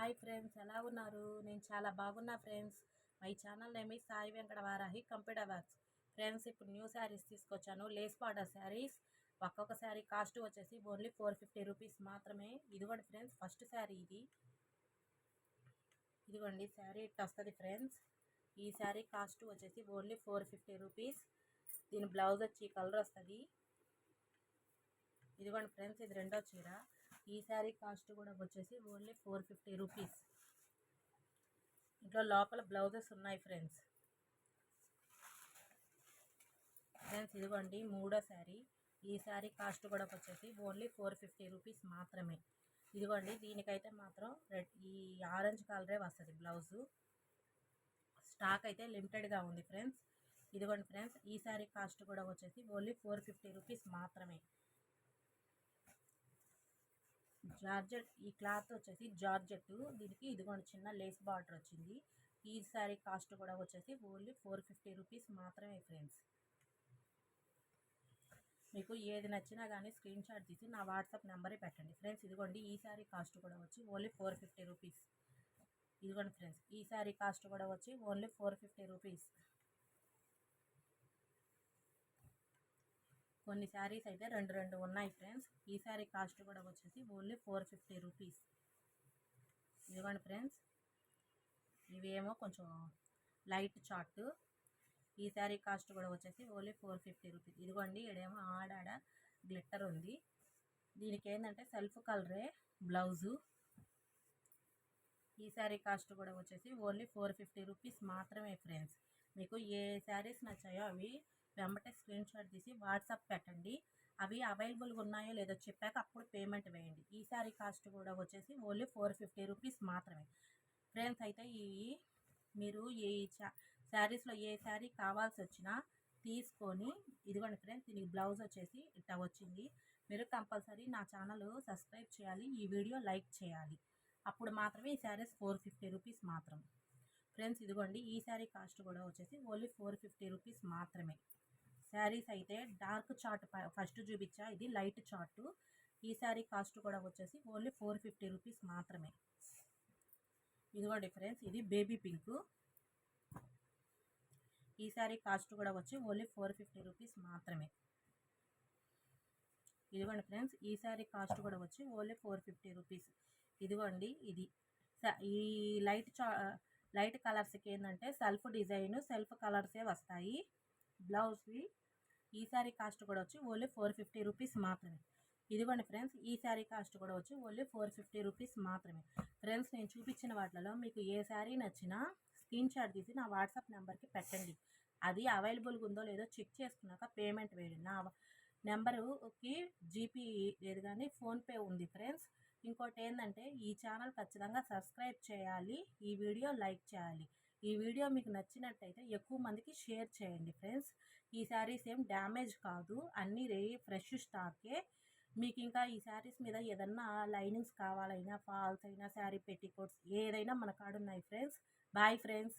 Hi friends, ఎలా ఉన్నారు? నేను చాలా బాగున్నా ఫ్రెండ్స్. మై ఛానల్ నేమ్ ఈ Sai Venkata Varahi computer works. Friends, ఇప్పుడు న్యూ శారీస్ తీసుకొచ్చాను. Lace border saris. ఒక్కొక్క శారీ కాస్ట్ వచ్చేసి ఓన్లీ 450 రూపీస్ మాత్రమే. ఇదిగోండి ఫ్రెండ్స్, ఫస్ట్ శారీ ఇది. ఇదిగోండి శారీ ఇట్ వస్తుంది ఫ్రెండ్స్. ఈ శారీ కాస్ట్ వచ్చేసి ఓన్లీ 450 రూపీస్. దీని బ్లౌజ్ వచ్చి కలర్ వస్తుంది. ఇదిగోండి ఫ్రెండ్స్, ఇది రెండో చీర. ఈ శారీ కాస్ట్ కూడా వచ్చేసి ఓన్లీ 450 రూపీస్. ఇంట్లో లోపల బ్లౌజెస్ ఉన్నాయి ఫ్రెండ్స్. ఇదిగోండి మూడో శారీ. ఈ శారీ కాస్ట్ కూడా వచ్చేసి ఓన్లీ 450 రూపీస్ మాత్రమే. ఇదిగోండి, దీనికైతే మాత్రం ఈ ఆరెంజ్ కలరే వస్తుంది బ్లౌజు. స్టాక్ అయితే లిమిటెడ్గా ఉంది ఫ్రెండ్స్. ఇదిగోండి ఫ్రెండ్స్, ఈ శారీ కాస్ట్ కూడా వచ్చేసి ఓన్లీ 450 రూపీస్ మాత్రమే. జార్జెట్, ఈ క్లాత్ వచ్చేసి జార్జెట్. దీనికి ఇదిగోండి చిన్న లేస్ బార్డర్ వచ్చింది. ఈ శారీ కాస్ట్ కూడా వచ్చేసి ఓన్లీ 450 రూపీస్ మాత్రమే ఫ్రెండ్స్. మీకు ఏది నచ్చినా కానీ స్క్రీన్ షాట్ తీసి నా వాట్సాప్ నెంబరే పెట్టండి ఫ్రెండ్స్. ఇదిగోండి, ఈ శారీ కాస్ట్ కూడా వచ్చి ఓన్లీ 450 రూపీస్. ఇదిగోండి ఫ్రెండ్స్, ఈ శారీ కాస్ట్ కూడా వచ్చి ఓన్లీ 450 రూపీస్. కొన్ని శారీస్ అయితే రెండు ఉన్నాయి ఫ్రెండ్స్. ఈ శారీ కాస్ట్ కూడా వచ్చేసి ఓన్లీ 450 రూపీస్. ఇదిగోండి ఫ్రెండ్స్, ఇవేమో కొంచెం లైట్ చార్ట్. ఈ శారీ కాస్ట్ కూడా వచ్చేసి ఓన్లీ 450 రూపీస్. ఇదిగోండి, ఇక్కడేమో ఆడాడ గ్లిట్టర్ ఉంది. దీనికి ఏంటంటే సెల్ఫ్ కలరే బ్లౌజు. ఈ శారీ కాస్ట్ కూడా వచ్చేసి ఓన్లీ 450 రూపీస్ మాత్రమే ఫ్రెండ్స్. మీకు ఏ శారీస్ నచ్చాయో అవి వెంబటే స్క్రీన్ షాట్ తీసి వాట్సాప్ పెట్టండి. అవి అవైలబుల్గా ఉన్నాయో లేదో చెప్పాక అప్పుడు పేమెంట్ వేయండి. ఈ శారీ కాస్ట్ కూడా వచ్చేసి ఓన్లీ 450 రూపీస్ మాత్రమే ఫ్రెండ్స్. అయితే మీరు ఈ శారీస్లో ఏ శారీ కావాల్సి వచ్చినా తీసుకొని, ఇదిగోండి ఫ్రెండ్స్, దీనికి బ్లౌజ్ వచ్చేసి ఇట్లా వచ్చింది. మీరు కంపల్సరీ నా ఛానల్ సబ్స్క్రైబ్ చేయాలి, ఈ వీడియో లైక్ చేయాలి. అప్పుడు మాత్రమే ఈ శారీస్ 450 రూపీస్ మాత్రం ఫ్రెండ్స్. ఇదిగోండి, ఈ శారీ కాస్ట్ కూడా వచ్చేసి ఓన్లీ 450 రూపీస్ మాత్రమే. శారీస్ అయితే డార్క్ చార్ట్ ఫస్ట్ చూపించా, ఇది లైట్ చార్ట్. ఈ శారీ కాస్ట్ కూడా వచ్చేసి ఓన్లీ 450 రూపీస్ మాత్రమే. ఇదిగోండి ఫ్రెండ్స్, ఇది బేబీ పింక్. ఈ శారీ కాస్ట్ కూడా వచ్చి ఓన్లీ 450 రూపీస్ మాత్రమే. ఇదిగోండి ఫ్రెండ్స్, ఈ శారీ కాస్ట్ కూడా వచ్చి ఓన్లీ 450 రూపీస్. ఇదిగోండి, ఇది ఈ లైట్ కలర్స్కి ఏంటంటే సెల్ఫ్ డిజైన్, సెల్ఫ్ కలర్సే వస్తాయి బ్లౌజ్వి. ఈ శారీ కాస్ట్ కూడా వచ్చి ఓన్లీ 450 రూపీస్ మాత్రమే. ఇదిగోండి ఫ్రెండ్స్, ఈ శారీ కాస్ట్ కూడా వచ్చి ఓన్లీ 450 రూపీస్ మాత్రమే ఫ్రెండ్స్. నేను చూపించిన వాటిలో మీకు ఏ శారీ నచ్చినా స్క్రీన్ షాట్ తీసి నా వాట్సాప్ నెంబర్కి పెట్టండి. అది అవైలబుల్గా ఉందో లేదో చెక్ చేసుకున్నాక పేమెంట్ వేయండి. నా నెంబరుకి జీపీ లేదు కానీ ఫోన్పే ఉంది ఫ్రెండ్స్. ఇంకోటి ఏంటంటే ఈ ఛానల్ ఖచ్చితంగా సబ్స్క్రైబ్ చేయాలి, ఈ వీడియో లైక్ చేయాలి. ఈ వీడియో మీకు నచ్చినట్టయితే ఎక్కువ మందికి షేర్ చేయండి ఫ్రెండ్స్. ఈ శారీస్ ఏం డ్యామేజ్ కాదు, అన్నీ ఫ్రెష్ స్టాకే. మీకు ఇంకా ఈ శారీస్ మీద ఏదన్నా లైనింగ్స్ కావాలైనా, ఫాల్స్ అయినా, శారీ పెట్టికోట్స్ ఏదైనా మన కాడ ఉన్నాయి ఫ్రెండ్స్. Bye friends.